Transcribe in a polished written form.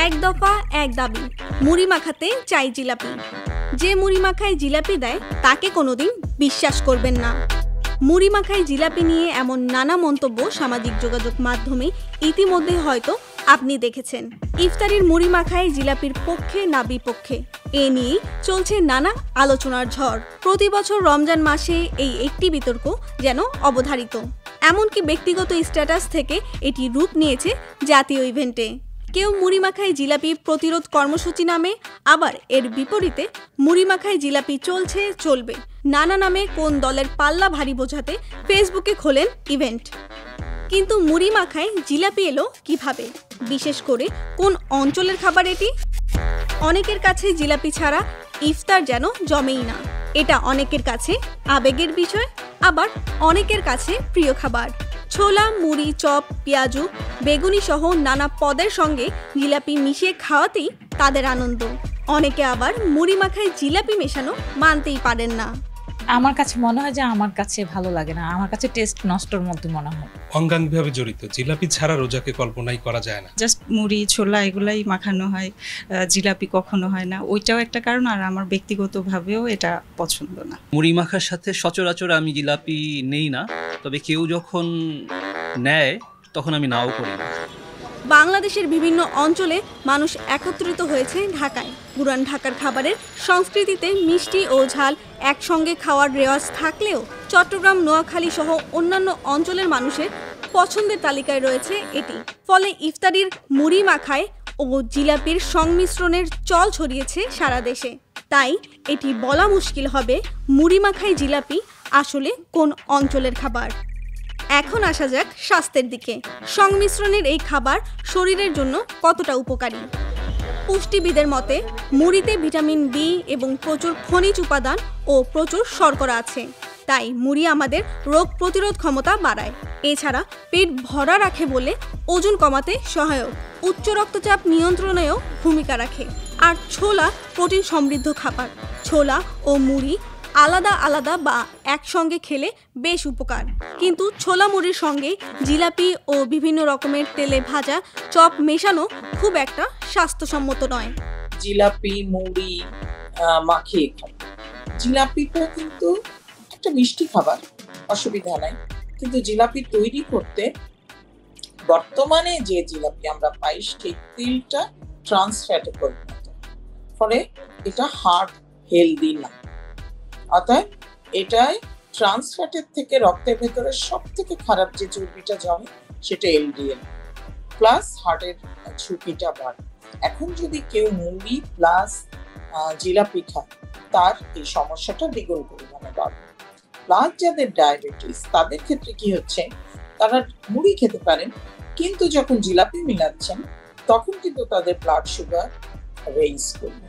এক দফা এক দাবি, মুড়ি মাখাতে চাই জিলাপি। যে মুড়ি মাখায় জিলাপি দেয় তাকে কোনোদিন বিশ্বাস করবেন না। মুড়ি মাখায় জিলাপি নিয়ে এমন নানা মন্তব্য সামাজিক যোগাযোগ মাধ্যমে ইতিমধ্যে হয়তো আপনি দেখেছেন। ইফতারির মুড়ি মাখায় জিলাপির পক্ষে না বিপক্ষে এ নিয়ে চলছে নানা আলোচনার ঝড়। প্রতি বছর রমজান মাসে এই একটি বিতর্ক যেন অবধারিত। এমনকি ব্যক্তিগত স্ট্যাটাস থেকে এটি রূপ নিয়েছে জাতীয় ইভেন্টে। কেউ মুড়ি মাখায় জিলাপি প্রতিরোধ কর্মসূচি নামে, আবার এর বিপরীতে মুড়ি মাখায় জিলাপি চলছে চলবে নানা নামে কোন দলের পাল্লা ভারী বোঝাতে ফেসবুকে খোলেন ইভেন্ট। কিন্তু মুড়ি মাখায় জিলাপি এলো কিভাবে? বিশেষ করে কোন অঞ্চলের খাবার এটি? অনেকের কাছে জিলাপি ছাড়া ইফতার যেন জমেই না। এটা অনেকের কাছে আবেগের বিষয়, আবার অনেকের কাছে প্রিয় খাবার। ছোলা, মুড়ি, চপ, পেঁয়াজু, বেগুনি সহ নানা পদের সঙ্গে জিলাপি মিশিয়ে খাওয়াতেই তাদের আনন্দ। অনেকে আবার মুড়ি মাখায় জিলাপি মেশানো মানতেই পারেন না। আমার কাছে মনে হয় যে আমার কাছে ভালো লাগে না, আমার কাছে টেস্ট নষ্টর মধ্যে মনে হয়। অঙ্গাঙ্গিভাবে জড়িত, জিলাপি ছাড়া রোজাকে কল্পনাই করা যায় না। জাস্ট মুড়ি, ছোলা এগুলাই মাখানো হয়, জিলাপি কখনো হয় না। ওইটাও একটা কারণ, আর আমার ব্যক্তিগতভাবেও এটা পছন্দ না। মুড়ি মাখার সাথে সচরাচর আমি জিলাপি নেই না, তবে কেউ যখন নেয় তখন আমি নাও করি না। বাংলাদেশের বিভিন্ন অঞ্চলে মানুষ একত্রিত হয়েছে ঢাকায়। পুরান ঢাকার খাবারের সংস্কৃতিতে মিষ্টি ও ঝাল একসঙ্গে খাওয়ার রেওয়াজ থাকলেও চট্টগ্রাম, নোয়াখালী সহ অন্যান্য অঞ্চলের মানুষের পছন্দের তালিকায় রয়েছে এটি। ফলে ইফতারির মুড়ি মাখায় ও জিলাপির সংমিশ্রণের চল ছড়িয়েছে সারা দেশে। তাই এটি বলা মুশকিল হবে মুড়ি মাখায় জিলাপি আসলে কোন অঞ্চলের খাবার। এখন আসা যাক স্বাস্থ্যের দিকে। সংমিশ্রণের এই খাবার শরীরের জন্য কতটা উপকারী? পুষ্টিবিদের মতে মুড়িতে ভিটামিন বি এবং প্রচুর খনিজ উপাদান ও প্রচুর শর্করা আছে। তাই মুড়ি আমাদের রোগ প্রতিরোধ ক্ষমতা বাড়ায়। এছাড়া পেট ভরা রাখে বলে ওজন কমাতে সহায়ক, উচ্চ রক্তচাপ নিয়ন্ত্রণেও ভূমিকা রাখে। আর ছোলা প্রোটিন সমৃদ্ধ খাবার। ছোলা ও মুড়ি আলাদা আলাদা বা একসঙ্গে খেলে বেশ উপকার। কিন্তু ছোলা মুড়ির সঙ্গে জিলাপি ও বিভিন্ন রকমের তেলে ভাজা চপ মেশানো খুব একটা স্বাস্থ্যসম্মত নয়। জিলাপি মুড়ি মাখিয়ে খাবো। জিলাপিটা কিন্তু একটা মিষ্টি খাবার, অসুবিধা নাই। কিন্তু জিলাপি তৈরি করতে বর্তমানে যে জিলাপি আমরা পাই সেই তেলটা ট্রান্স ফ্যাটে পরিণত, ফলে এটা হার্ট হেলদি না। অর্থাৎ এটাই ট্রান্স ফ্যাটের থেকে রক্তের ভেতরে সব থেকে খারাপ যে চর্বিটা জমে সেটা এলডিএল, প্লাস হার্টের ঝুঁকিটা বাড়ে। এখন যদি কেউ মুড়ি প্লাস জিলাপি খায় তার এই সমস্যাটা দ্বিগুণ পরিমাণে বাড়বে। প্লাস যাদের ডায়াবেটিস তাদের ক্ষেত্রে কি হচ্ছে, তারা মুড়ি খেতে পারেন কিন্তু যখন জিলাপি মিলাচ্ছেন তখন কিন্তু তাদের ব্লাড সুগার রেইজ করবে।